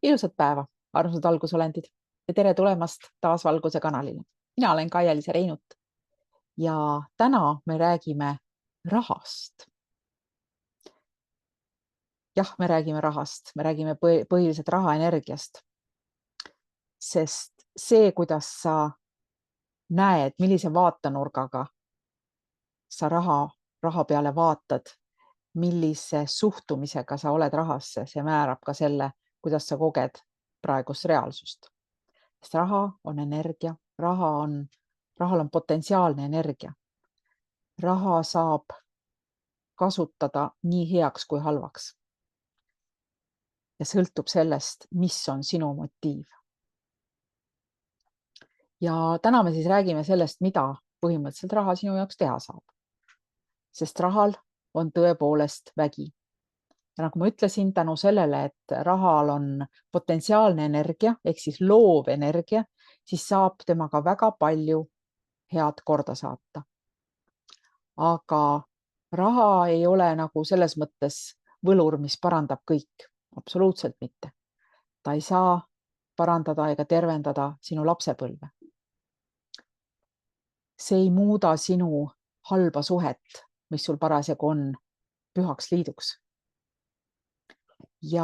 Ilusat päeva, armsad algusolendid ja tere tulemast taas Valguse kanalile. Mina olen Kaia-Liisa Reinut ja täna me räägime rahast. Jah, me räägime rahast, me räägime põhiliselt rahaenergiast, sest see, kuidas sa näed, millise vaatenurgaga sa raha peale vaatad, millise suhtumisega sa oled rahasse, see määrab ka selle, kuidas sa koged praegust reaalsust. Sest raha on energia, rahal on potentsiaalne energia. Raha saab kasutada nii heaks kui halvaks. Ja sõltub sellest, mis on sinu motiiv. Ja täna me siis räägime sellest, mida põhimõtteliselt raha sinu jaoks teha saab. Sest rahal on tõepoolest vägi. Ja nagu ma ütlesin, tänu sellele, et rahal on potentsiaalne energia, ehk siis loov energia, siis saab temaga väga palju head korda saata. Aga raha ei ole nagu selles mõttes võlur, mis parandab kõik. Absoluutselt mitte. Ta ei saa parandada ega tervendada sinu lapsepõlve. See ei muuda sinu halba suhet, mis sul parasjagu on, pühaks liiduks. Ja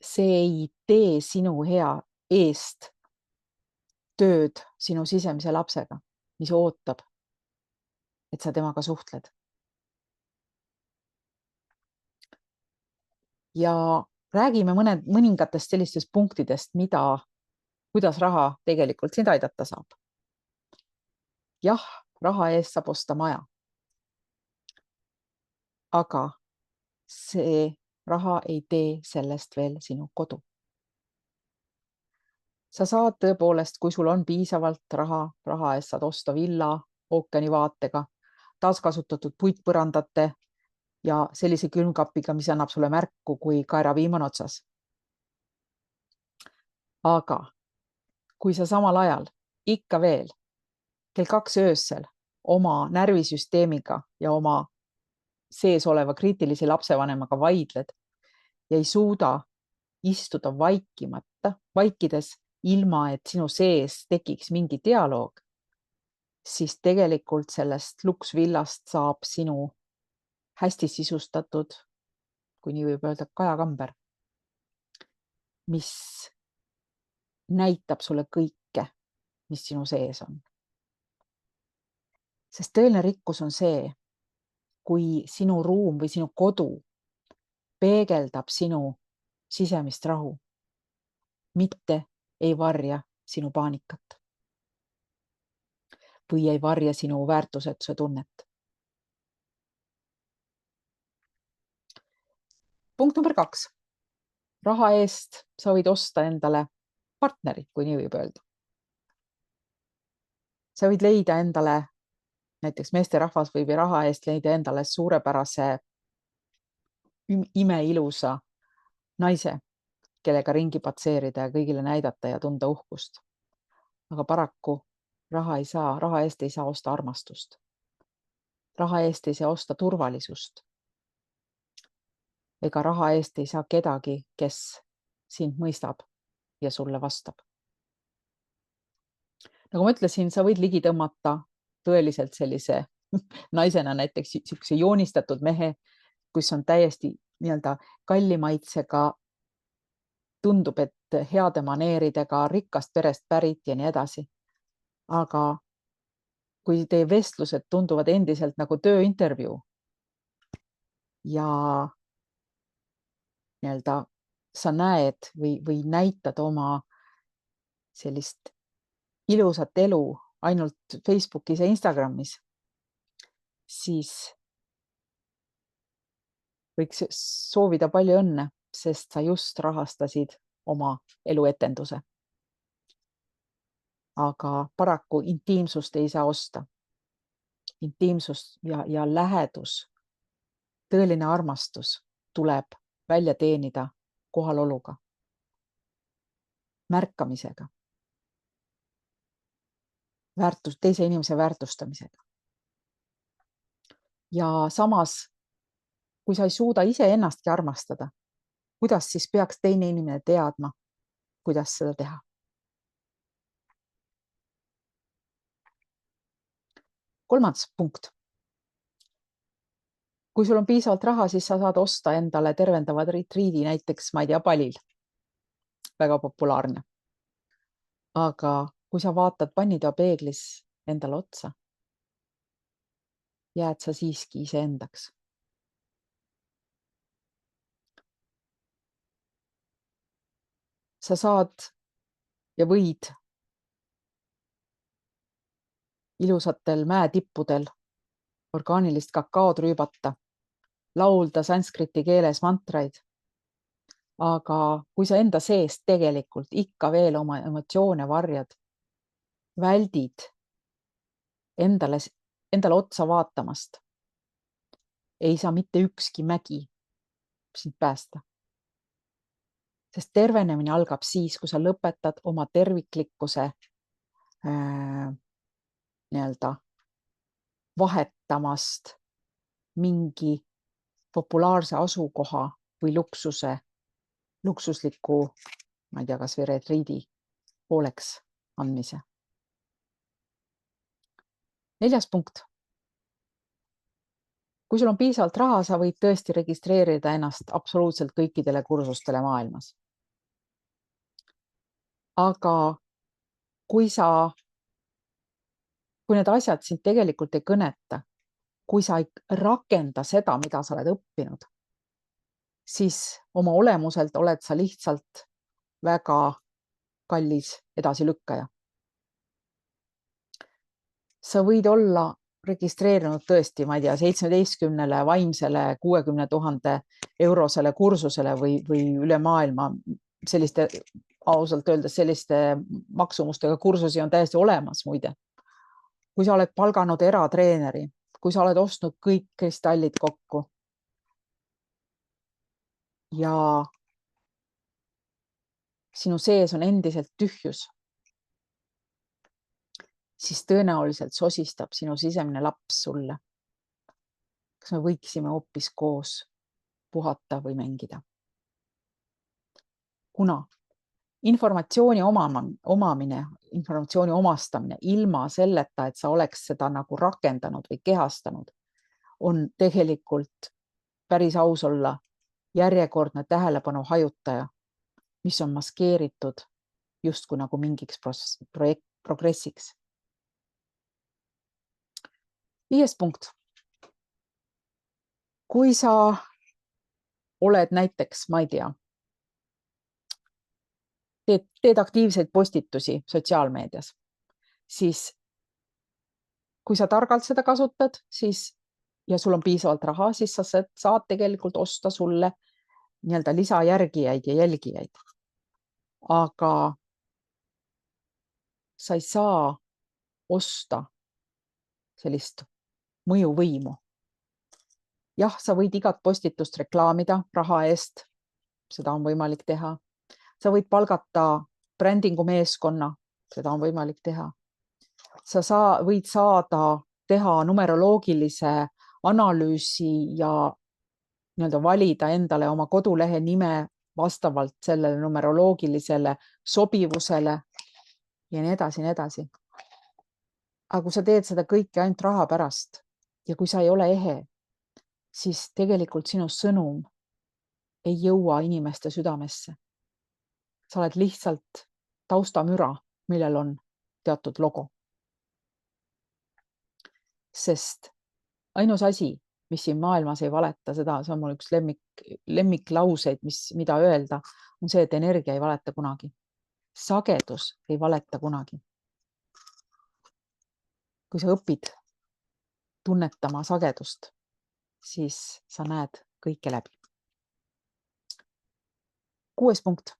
see ei tee sinu hea eest tööd sinu sisemise lapsega, mis ootab, et sa temaga suhtled. Ja räägime mõningatest sellistest punktidest, kuidas raha tegelikult sind aidata saab. Jah, raha eest saab osta maja. Aga see raha ei tee sellest veel sinu kodu. Sa saad tõepoolest, kui sul on piisavalt raha eest saad osta villa ookeanivaatega, taaskasutatud puitpõrandate ja sellise külmkapiga, mis annab sulle märku, kui kaeraviim on otsas. Aga kui sa samal ajal ikka veel kell 2 öösel oma närvisüsteemiga ja oma sees oleva kriitilise lapsevanemaga vaidled ja ei suuda istuda vaikides, ilma et sinu sees tekiks mingi dialoog, siis tegelikult sellest luksvillast saab sinu hästi sisustatud, kui nii võib öelda, kajakamber, mis näitab sulle kõike, mis sinu sees on. Sest tõeline rikkus on see, kui sinu ruum või sinu kodu peegeldab sinu sisemist rahu, mitte ei varja sinu paanikat või ei varja sinu väärtusetuse tunnet. Punkt number 2. Raha eest sa võid osta endale partneri, kui nii võib öelda. Sa võid leida endale, näiteks meesterahvas võib raha eest leida endale suurepärase imeilusa naise, kellega ringi patseerida ja kõigile näidata ja tunda uhkust. Aga paraku raha eest ei saa osta armastust. Raha eest ei saa osta turvalisust. Ega raha eest ei saa kedagi, kes sind mõistab ja sulle vastab. Nagu ma ütlesin, sa võid ligi tõmmata tõeliselt sellise naisena näiteks siukse joonistatud mehe, kus on täiesti nii-öelda kallimaitsega, tundub, et heade maneeridega, rikkast perest pärit ja nii edasi. Aga kui teie vestlused tunduvad endiselt nagu tööintervjuu ja nii-öelda sa näed või näitad oma sellist ilusat elu ainult Facebookis ja Instagramis, siis võiks soovida palju õnne, sest sa just rahastasid oma eluetenduse. Aga paraku intiimsust ei saa osta. Intiimsust ja lähedus, tõeline armastus tuleb välja teenida kohaloluga, märkamisega, teise inimese väärtustamisega. Ja samas, kui sa ei suuda iseennastki armastada, kuidas siis peaks teine inimene teadma, kuidas seda teha? Kolmas punkt. Kui sul on piisavalt raha, siis sa saad osta endale tervendavad retriidi, näiteks, ma ei tea, Balil. Väga populaarne. Aga kui sa vaatad vannitoa peeglis endale otsa, jääd sa siiski iseendaks. Sa saad ja võid ilusatel mäetippudel orgaanilist kakaod rüübata, laulda sanskriti keeles mantraid. Aga kui sa enda seest tegelikult ikka veel oma emotsioone varjad, väldid endale otsa vaatamast, ei saa mitte ükski mägi sind päästa. Sest tervenemine algab siis, kui sa lõpetad oma terviklikkuse nii-öelda vahetamast mingi populaarse asukoha või luksusliku, ma ei tea, kas või retriidi pooleks andmise. 4. punkt. Kui sul on piisavalt raha, sa võid tõesti registreerida ennast absoluutselt kõikidele kursustele maailmas. Aga kui need asjad sind tegelikult ei kõneta, kui sa ei rakenda seda, mida sa oled õppinud, siis oma olemuselt oled sa lihtsalt väga kallis edasilükkaja. Sa võid olla registreerinud tõesti, ma ei tea, 17 vaimsele 60 000 eurosele kursusele või üle maailma selliste, ausalt öeldes selliste maksumustega kursusi on täiesti olemas muide. Kui sa oled palganud eratreeneri, kui sa oled ostnud kõik kristallid kokku ja sinu sees on endiselt tühjus, siis tõenäoliselt sosistab sinu sisemine laps sulle. Kas me võiksime hoopis koos puhata või mängida? Kuna informatsiooni omamine, informatsiooni omastamine ilma selleta, et sa oleks seda nagu rakendanud või kehastanud, on tegelikult päris aus olla järjekordne tähelepanu hajutaja, mis on maskeeritud justkui nagu mingiks progressiks. 5. punkt. Kui sa oled näiteks, ma ei tea, teed aktiivseid postitusi sotsiaalmeedias, siis kui sa targalt seda kasutad, siis ja sul on piisavalt raha, siis sa saad tegelikult osta sulle nii-öelda lisajärgijaid ja jälgijaid. Aga sa ei saa osta sellist mõjuvõimu. Jah, sa võid igat postitust reklaamida raha eest, seda on võimalik teha. Sa võid palgata brändingu meeskonna, seda on võimalik teha. Sa võid teha numeroloogilise analüüsi ja nii-öelda valida endale oma kodulehe nime vastavalt sellele numeroloogilisele sobivusele ja nii edasi, nii edasi. Aga kui sa teed seda kõike ainult raha pärast ja kui sa ei ole ehe, siis tegelikult sinu sõnum ei jõua inimeste südamesse. Sa oled lihtsalt taustamüra, millel on teatud logo. Sest ainus asi, mis siin maailmas ei valeta, see on mul üks lemmiklauseid, mida öelda, on see, et energia ei valeta kunagi. Sagedus ei valeta kunagi. Kui sa õpid tunnetama sagedust, siis sa näed kõike läbi. 6. punkt.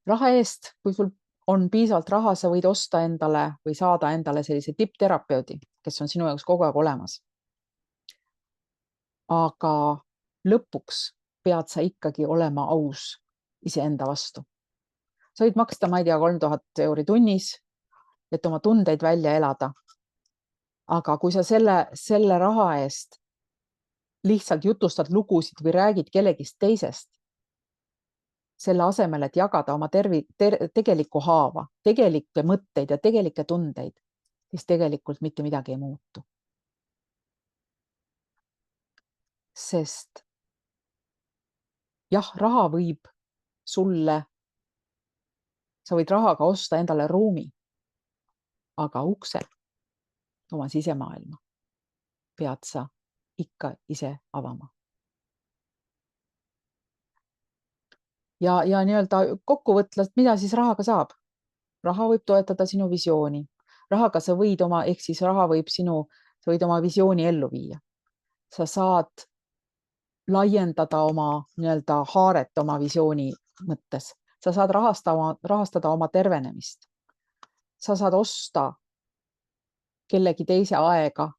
Raha eest, kui sul on piisavalt raha, sa võid osta endale või saada endale sellise tippterapeudi, kes on sinu jaoks kogu aeg olemas. Aga lõpuks pead sa ikkagi olema aus iseenda vastu. Sa võid maksta, ma ei tea, 3000 € tunnis, et oma tundeid välja elada. Aga kui sa selle raha eest lihtsalt jutustad lugusid või räägid kellegist teisest, selle asemel, et jagada oma tegelikku haava, tegelikke mõtteid ja tegelikke tundeid, siis tegelikult mitte midagi ei muutu. Sest jah, raha võib sulle, sa võid rahaga osta endale ruumi, aga ukse oma sisemaailma pead sa ikka ise avama. Ja nii-öelda kokkuvõtled, mida siis rahaga saab? Raha võib toetada sinu visiooni. Rahaga sa võid ehk siis raha võib sa võid oma visiooni ellu viia. Sa saad laiendada oma nii-öelda haaret oma visiooni mõttes. Sa saad rahastada oma tervenemist. Sa saad osta kellegi teise aega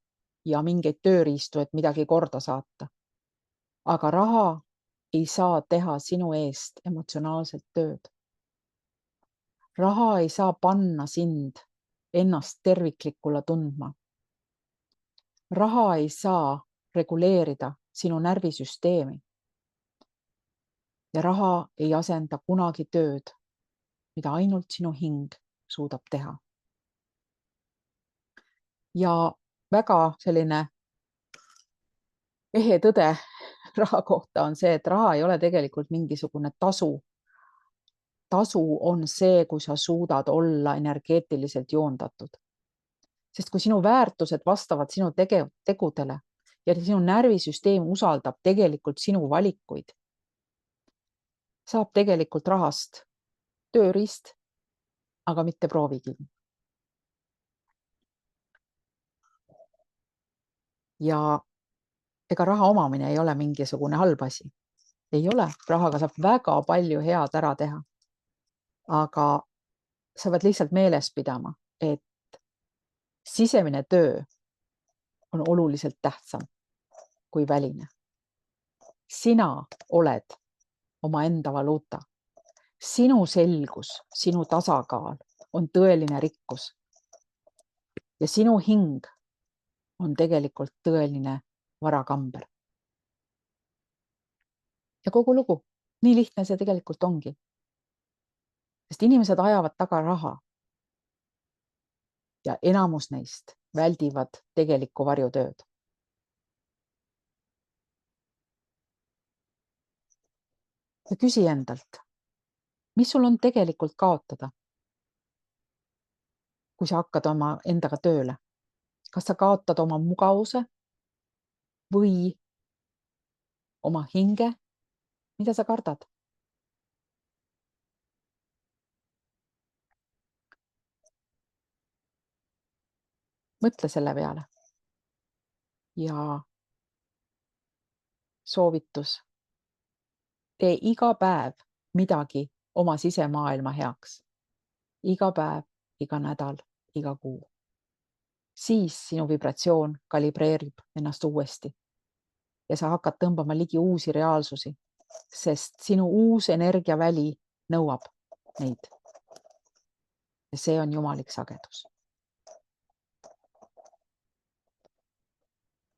ja mingeid tööriistu, et midagi korda saata. Aga raha ei saa teha sinu eest emotsionaalselt tööd. Raha ei saa panna sind ennast terviklikule tundma. Raha ei saa reguleerida sinu närvisüsteemi. Ja raha ei asenda kunagi tööd, mida ainult sinu hing suudab teha. Ja väga selline ehe tõde raha kohta on see, et raha ei ole tegelikult mingisugune tasu. Tasu on see, kui sa suudad olla energeetiliselt joondatud. Sest kui sinu väärtused vastavad sinu tegudele ja sinu närvisüsteem usaldab tegelikult sinu valikuid, saab tegelikult rahast tööriist, aga mitte proovikivi. Ja ega raha omamine ei ole mingisugune halb asi. Ei ole, rahaga saab väga palju head ära teha. Aga sa pead lihtsalt meeles pidama, et sisemine töö on oluliselt tähtsam kui väline. Sina oled omaenda valuuta. Sinu selgus, sinu tasakaal on tõeline rikkus. Ja sinu hing on tegelikult tõeline varakamber. Ja kogu lugu, nii lihtne see tegelikult ongi. Sest inimesed ajavad taga raha. Ja enamus neist väldivad tegelikku varjutööd. Ja küsi endalt, mis sul on tegelikult kaotada, kui sa hakkad oma endaga tööle? Kas sa kaotad oma mugavuse või oma hinge? Mida sa kardad? Mõtle selle peale. Ja soovitus. Tee iga päev midagi oma sisemaailma heaks. Iga päev, iga nädal, iga kuu. Siis sinu vibratsioon kalibreerib ennast uuesti. Ja sa hakkad tõmbama ligi uusi reaalsusi, sest sinu uus energiaväli nõuab neid. Ja see on jumalik sagedus.